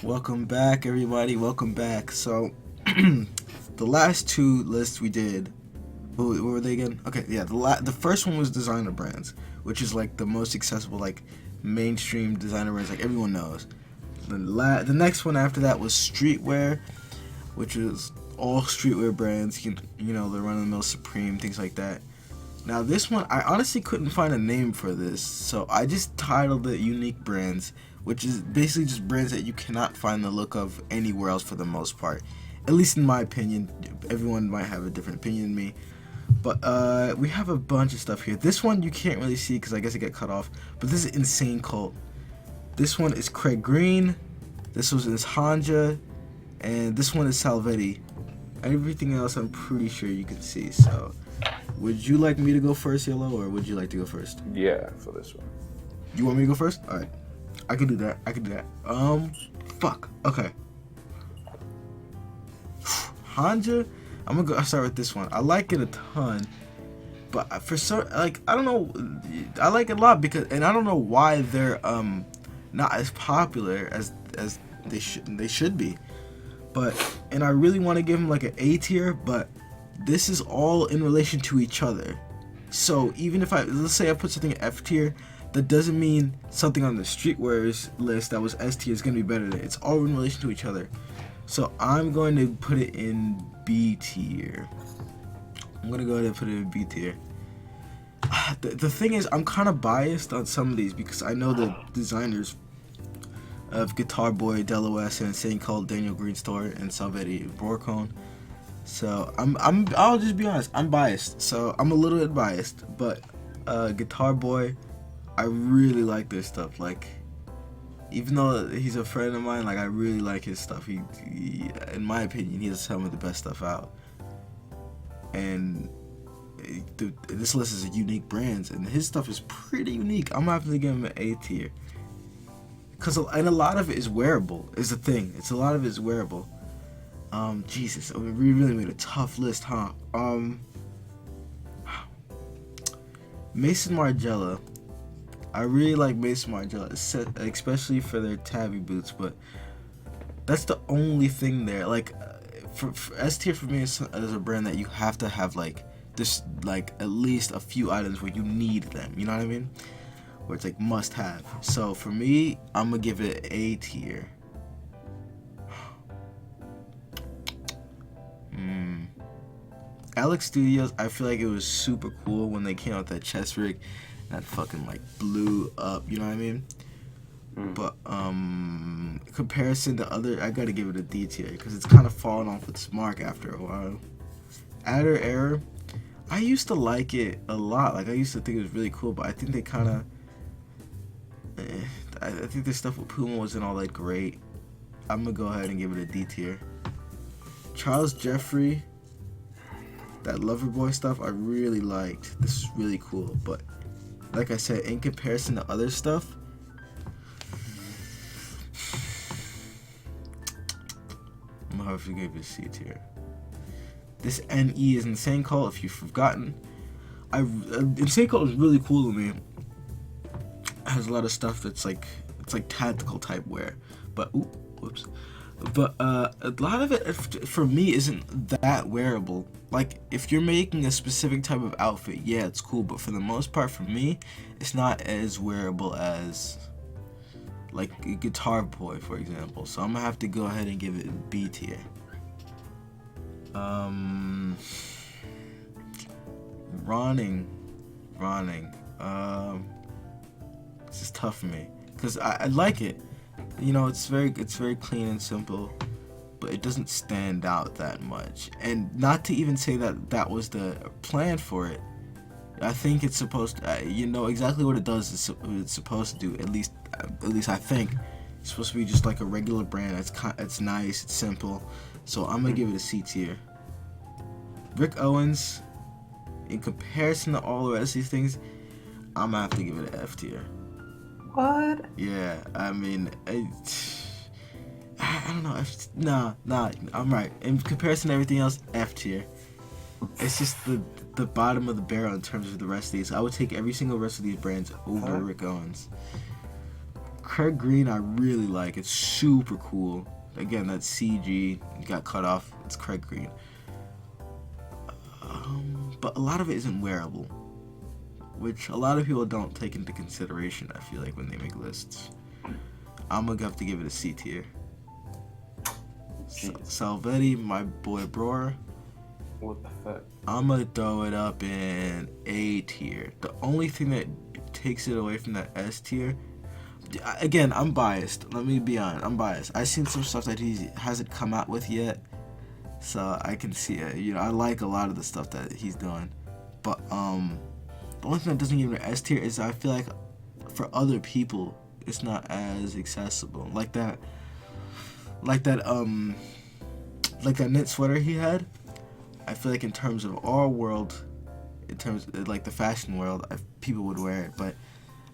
Welcome back, everybody. Welcome back. So, the last two lists we did, what were they again? Okay, yeah. The first one was designer brands, which is like the most accessible, like mainstream designer brands, like everyone knows. The next one after that was streetwear, which is all streetwear brands. You know, the run of the mill Supreme, things like that. Now this one, I honestly couldn't find a name for this, so I just titled it Unique Brands, which is basically just brands that you cannot find the look of anywhere else for the most part. At least in my opinion. Everyone might have a different opinion than me. But we have a bunch of stuff here. This one you can't really see because I guess it got cut off. But this is Insane Cult. This one is Craig Green. This one is Hanja. And this one is Salvetti. Everything else I'm pretty sure you can see, so... Would you like me to go first, Yellow, or would you like to go first? Yeah, for this one. You want me to go first? Alright. I can do that. Fuck. Okay. Hanja, I'm gonna start with this one. I like it a ton, but for some, like, I don't know, I like it a lot because, and I don't know why they're not as popular as they should be, but, and I really want to give them like an A tier, but this is all in relation to each other. So even if let's say I put something in F tier, that doesn't mean something on the streetwear's list that was S tier is going to be better than it. It's all in relation to each other. So I'm going to put it in B tier. I'm going to go ahead and put it in B tier. The thing is, I'm kind of biased on some of these because I know the designers of Guitar Boy, Delos, and Insane Cult, Daniel Greenstore, and Salvetti Borcone. So I'll just be honest, I'm biased. So I'm a little bit biased, but Guitar Boy, I really like their stuff. Like, even though he's a friend of mine, like I really like his stuff. He in my opinion, he has some of the best stuff out. And this list is unique brands, and his stuff is pretty unique. I'm gonna have to give him an A tier, and a lot of it is wearable. Is the thing. A lot of it is wearable. Jesus, we really made a tough list, huh? Mason Margiela. I really like Mason Margiela, especially for their tabby boots, but that's the only thing there. Like, for S tier for me is a brand that you have to have like this, like at least a few items where you need them. You know what I mean? Where it's like must have. So for me, I'm gonna give it an A tier. Alex Studios, I feel like it was super cool when they came out with that chest rig and that fucking like blew up, you know what I mean? But comparison to other, I gotta give it a D tier because it's kind of fallen off its mark after a while. Adder Error, I used to like it a lot. Like I used to think it was really cool, but I think they kind of, I think the stuff with Puma wasn't all that great. I'm gonna go ahead and give it a D tier. Charles Jeffrey, that Loverboy stuff I really liked. This is really cool, but like I said, in comparison to other stuff, I'm gonna have to give it a C tier. This NE is Insane Cult, if you've forgotten. Insane Cult is really cool to me. It has a lot of stuff that's like, it's like tactical type wear, but whoops. But a lot of it for me isn't that wearable. Like if you're making a specific type of outfit, yeah, it's cool, but for the most part for me, it's not as wearable as like a Guitar Boy, for example. So I'm gonna have to go ahead and give it B tier. Ronning. This is tough for me because I like it. You know, it's very clean and simple, but it doesn't stand out that much. And not to even say that was the plan for it. I think it's supposed to, you know exactly what it does. It's supposed to do. At least I think it's supposed to be just like a regular brand. It's nice. It's simple. So I'm gonna give it a C tier. Rick Owens, in comparison to all the rest of these things, I'm gonna have to give it an F tier. What? Yeah, I mean, I don't know. Nah, I'm right. In comparison to everything else, F tier. It's just the bottom of the barrel in terms of the rest of these. I would take every single rest of these brands over Rick Owens. Craig Green, I really like. It's super cool. Again, that CG got cut off. It's Craig Green. But a lot of it isn't wearable, which a lot of people don't take into consideration, I feel like, when they make lists. I'm gonna have to give it a C tier. Salvetti, my boy Bror. What the fuck? I'm gonna throw it up in A tier. The only thing that takes it away from that S tier, again, I'm biased. Let me be honest, I'm biased. I've seen some stuff that he hasn't come out with yet, so I can see it. You know, I like a lot of the stuff that he's doing, but the only thing that doesn't give it an S tier is I feel like for other people it's not as accessible. Like that knit sweater he had. I feel like in terms of our world, in terms of like the fashion world, people would wear it, but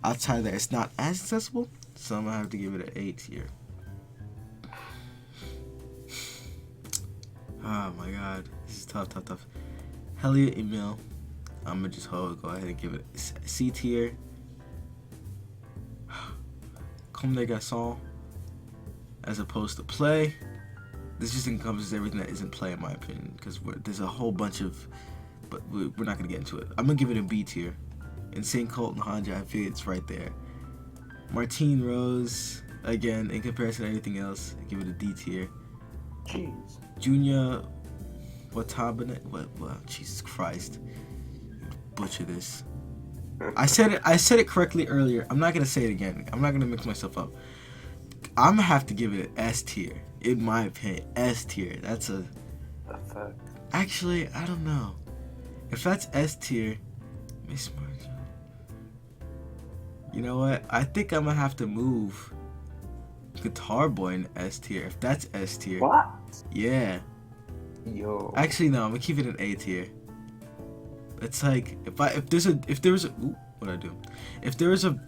outside of that, it's not as accessible. So I'm gonna have to give it an A tier. Oh my god, this is tough. Elliot Emil, I'm gonna just go ahead and give it a C tier. Comme des Garçons, as opposed to Play. This just encompasses everything that isn't Play, in my opinion, because there's a whole bunch of, but we're not gonna get into it. I'm gonna give it a B tier. Insane Cult and Hanja, I feel it's right there. Martine Rose, again, in comparison to anything else, I give it a D tier. Jeez. Junior Watanabe, what? Jesus Christ, butcher this. I said it correctly earlier. I'm not gonna say it again. I'm not gonna mix myself up. I'm gonna have to give it an S tier. In my opinion, S tier. That's a. The fuck? Actually, I don't know. If that's S tier, Miss Marjo. You know what? I think I'm gonna have to move Guitar Boy in S tier. If that's S tier. What? Yeah. Yo. Actually, no. I'm gonna keep it an A tier. It's like if there was a what I do? If there was a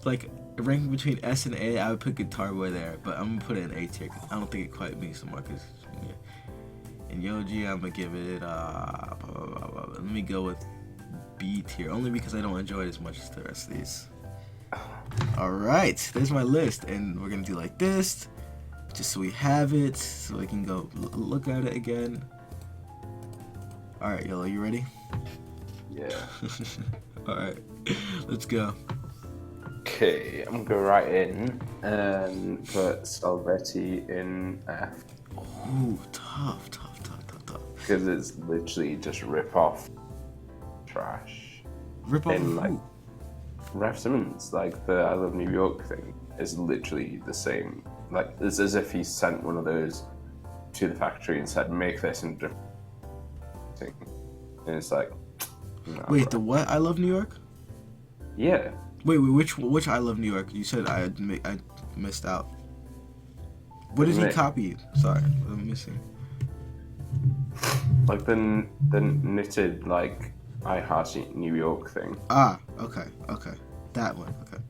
like a ranking between S and A, I would put Guitar Boy there, but I'm gonna put it in A tier because I don't think it quite meets the mark. Yeah. And Yoji, I'm gonna give it let me go with B tier, only because I don't enjoy it as much as the rest of these. All right, there's my list, and we're gonna do like this, just so we have it, so we can go look at it again. All right, Yellow, you ready? Yeah. All right, let's go. Okay, I'm gonna go right in and put Salvetti in F. Ooh, tough. Because it's literally just rip off trash. Rip off And who? like Raf Simons, like the I Love New York thing, is literally the same. Like it's as if he sent one of those to the factory and said, "Make this in different thing." And it's like, no, wait, bro. the what? I Love New York? Yeah. Wait, which I Love New York? You said I missed out. What did he Nick. copy? Sorry, I'm missing. Like the knitted like I Heart New York thing. Ah, okay, that one. Okay.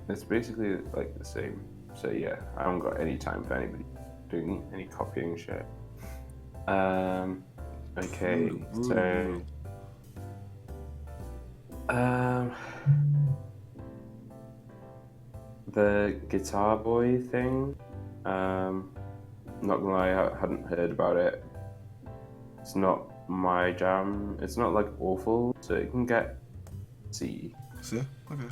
It's basically like the same. So yeah, I haven't got any time for anybody doing any copying shit. Okay, so the Guitar Boy thing. Not gonna lie, I hadn't heard about it. It's not my jam. It's not like awful, so it can get C. See? Okay.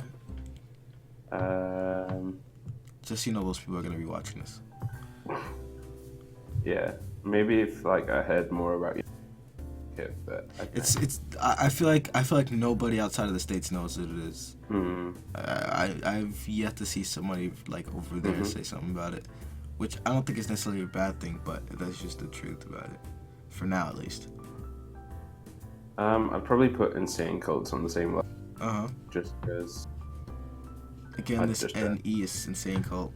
Just so you know, those people are gonna be watching this. Yeah, maybe if like I heard more about you, but I feel like nobody outside of the States knows what it is. I've yet to see somebody like over there say something about it, which I don't think is necessarily a bad thing, but that's just the truth about it, for now at least. I'd probably put Insane Cults on the same level. Just because. Again, this NE is Insane Cult.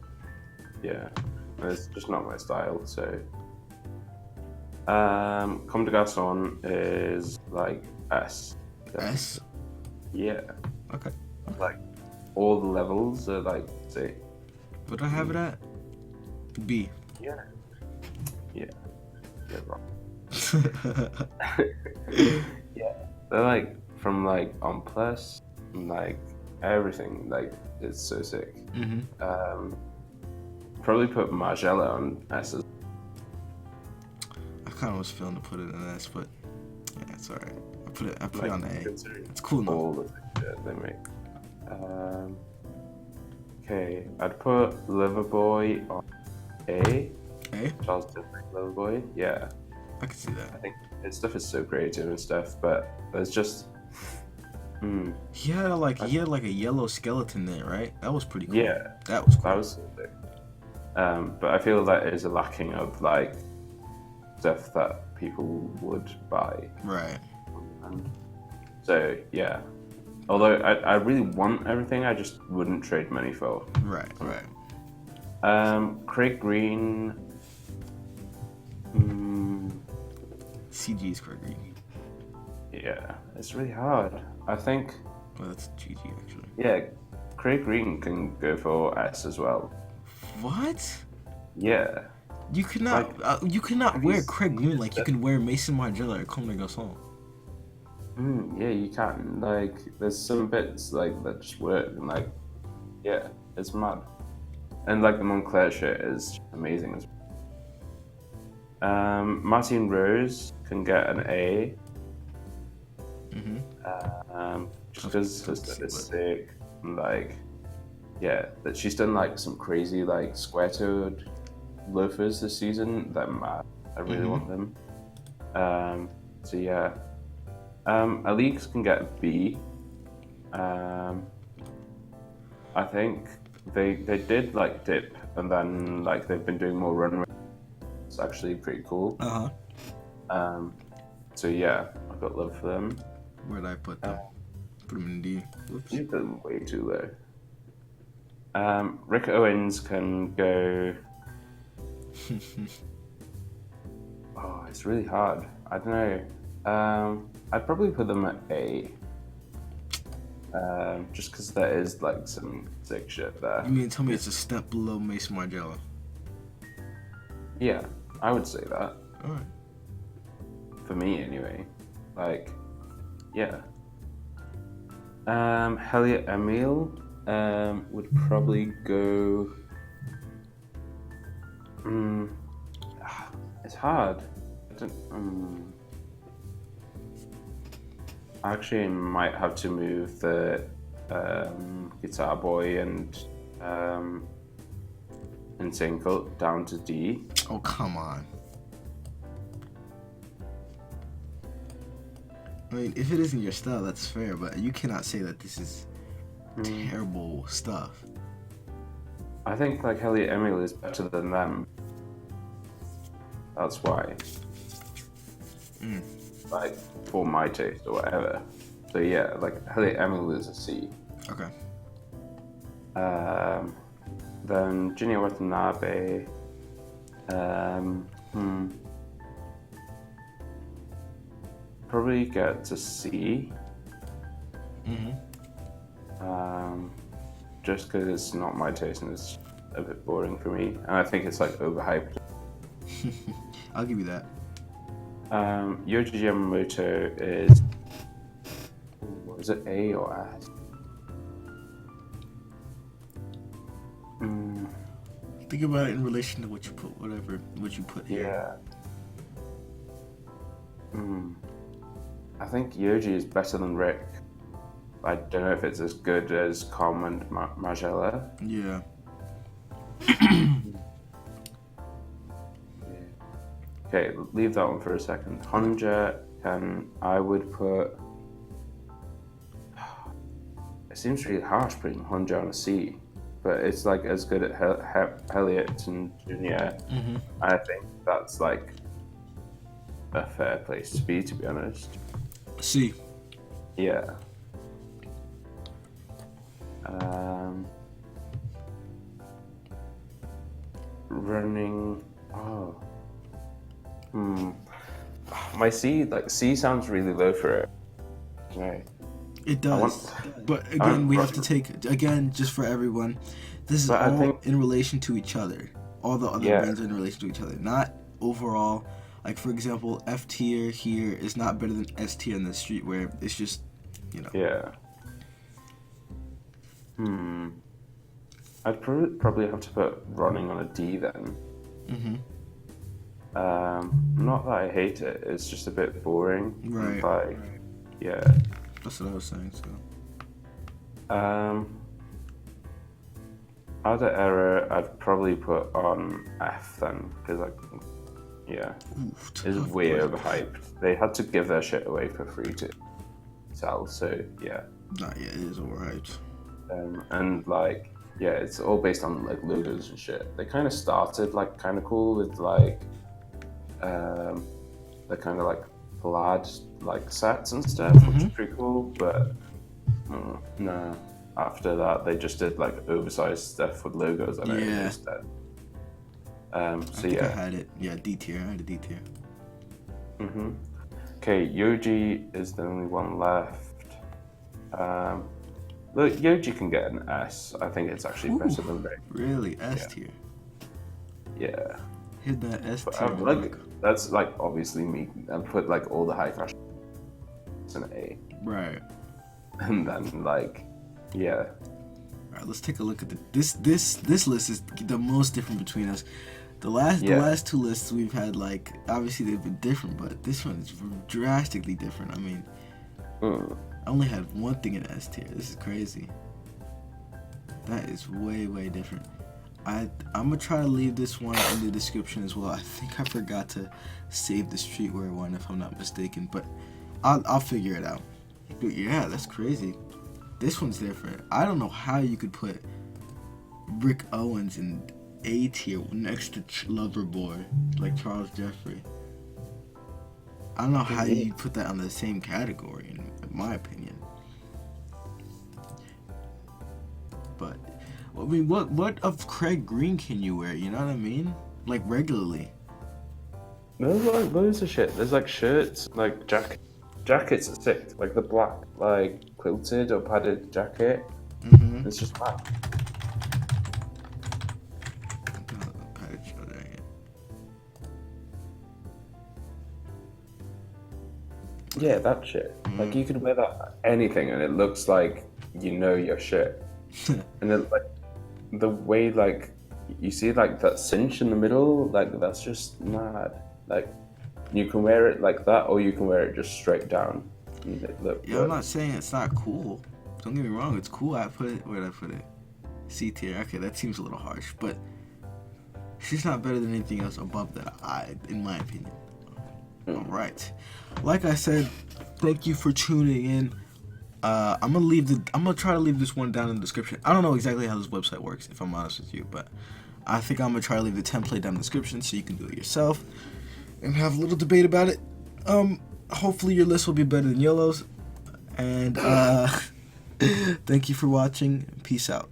Yeah, it's just not my style. So, Comme des Garçons is like S. S. Yeah. Okay. Like all the levels are like C. What do I have it at? B. Yeah. Yeah. Yeah, bro. Yeah. They're like from like on plus, like everything. Like it's so sick. Mm-hmm. Probably put Margella on S. I kind of was feeling to put it in S, but yeah, it's alright. I put it Like on the A. considering It's cool enough. all the things that they make. Okay, I'd put Liverboy on A. A? Charles Dudley Liverboy. Yeah, I can see that. I think his stuff is so creative and stuff, but there's just. He had like a yellow skeleton there, right? That was pretty cool. Yeah, That was cool. that was so sick. But I feel that is a lacking of like stuff that people would buy. Right. And so yeah, although I really want everything, I just wouldn't trade money for. Right. Craig Green. CG is Craig Green. Yeah, it's really hard. I think. Well, that's GG actually. Yeah, Craig Green can go for S as well. What? Yeah. You cannot. You cannot wear Craig Green like you can wear Mason Margiela or Comme des Garçons. Yeah, you can. Like, there's some bits like that just work, and like, yeah, it's mad. And like the Montclair shirt is amazing as well. Martin Rose can get an A. Just because her stuff is sick. And, like, yeah, that she's done like some crazy like square-toed loafers this season. They're mad. I really want them. So yeah. Alix can get a B. I think they did like dip, and then like they've been doing more runway. It's actually pretty cool. So yeah, I've got love for them. Where did I put them? Put them in D. Whoops. You put them way too low. Rick Owens can go. Oh, it's really hard. I don't know. I'd probably put them at A. Just because there is like some sick shit there. You mean tell me it's a step below Mason Margiela? Yeah, I would say that. Alright. For me, anyway. Like, yeah. Helliot Emil would probably go. It's hard. I actually might have to move the Guitar Boy and Insane Cult down to D. Oh, come on. I mean, if it isn't your style, that's fair, but you cannot say that this is terrible stuff. I think like Helliot Emil is better than them. That's why. Like, for my taste or whatever. So yeah, like Helliot Emil is a C. Okay. Then Junya Watanabe. Probably get to C. Just because it's not my taste and it's a bit boring for me, and I think it's like overhyped. I'll give you that. Yoji Yamamoto is. Is it A or S? Think about it in relation to what you put, what you put here. Yeah. I think Yoji is better than Rick. I don't know if it's as good as Com and Margiela. Yeah. Okay, leave that one for a second. Honja I would put. It seems really harsh putting Honja on a C, but it's like as good at Helliot and Junya. I think that's like a fair place to be honest. C. Yeah. Running. Oh. My C, like C sounds really low for it. Right. It does. But again, we have to take, again, just for everyone, this is all in relation to each other. All the other brands are in relation to each other. Not overall. Like, for example, F tier here is not better than S tier in the streetwear. It's just, you know. Yeah. I'd probably have to put running on a D then. Not that I hate it, it's just a bit boring. Right. Like, yeah. That's what I was saying. So. Other error, I'd probably put on F then, because yeah, Oof, it's tough way break. overhyped. They had to give their shit away for free to sell, so yeah. Nah, yeah, it is overhyped. And like, yeah, it's all based on like logos and shit. They kind of started like kind of cool with like, the kind of like plaid like sets and stuff, which is pretty cool. But no, after that they just did like oversized stuff with logos on it Yeah. instead. I So think I yeah. had it. Yeah, D tier. I had a D tier. Okay, Yoji is the only one left. Look, Yoji can get an S. I think it's actually better than Ray. Really, S tier. Yeah. Hit that S But tier. like, that's like obviously me. I'd put like all the high fashion in an A. Right. And then like, yeah. All right, let's take a look at this list is the most different between us. The last two lists we've had, like, obviously they've been different, but this one is drastically different. I mean, I only had one thing in S tier. This is crazy. That is way different. I'm gonna try to leave this one in the description as well. I think I forgot to save the streetwear one if I'm not mistaken, but I'll figure it out. But yeah, that's crazy. This one's different. I don't know how you could put Rick Owens in A tier next to Loverboy, like Charles Jeffrey. I don't know how you put that on the same category, in my opinion. But I mean, what of Craig Green can you wear? You know what I mean? Like regularly. There's like loads of shit. There's like shirts, like jackets are sick. Like the black, like quilted or padded jacket. It's just black. Yeah, that shit. Like you could wear that anything, and it looks like you know your shit. And then like the way like you see like that cinch in the middle, like that's just mad. Like you can wear it like that, or you can wear it just straight down. And it look Yeah, I'm not saying it's not cool. Don't get me wrong, it's cool. Where did I put it? C tier. Okay, that seems a little harsh, but she's not better than anything else above that, in my opinion. All right. Like I said, thank you for tuning in. I'm gonna try to leave this one down in the description. I don't know exactly how this website works, if I'm honest with you, but I think I'm gonna try to leave the template down in the description so you can do it yourself and have a little debate about it. Hopefully your list will be better than YOLO's. And thank you for watching. Peace out.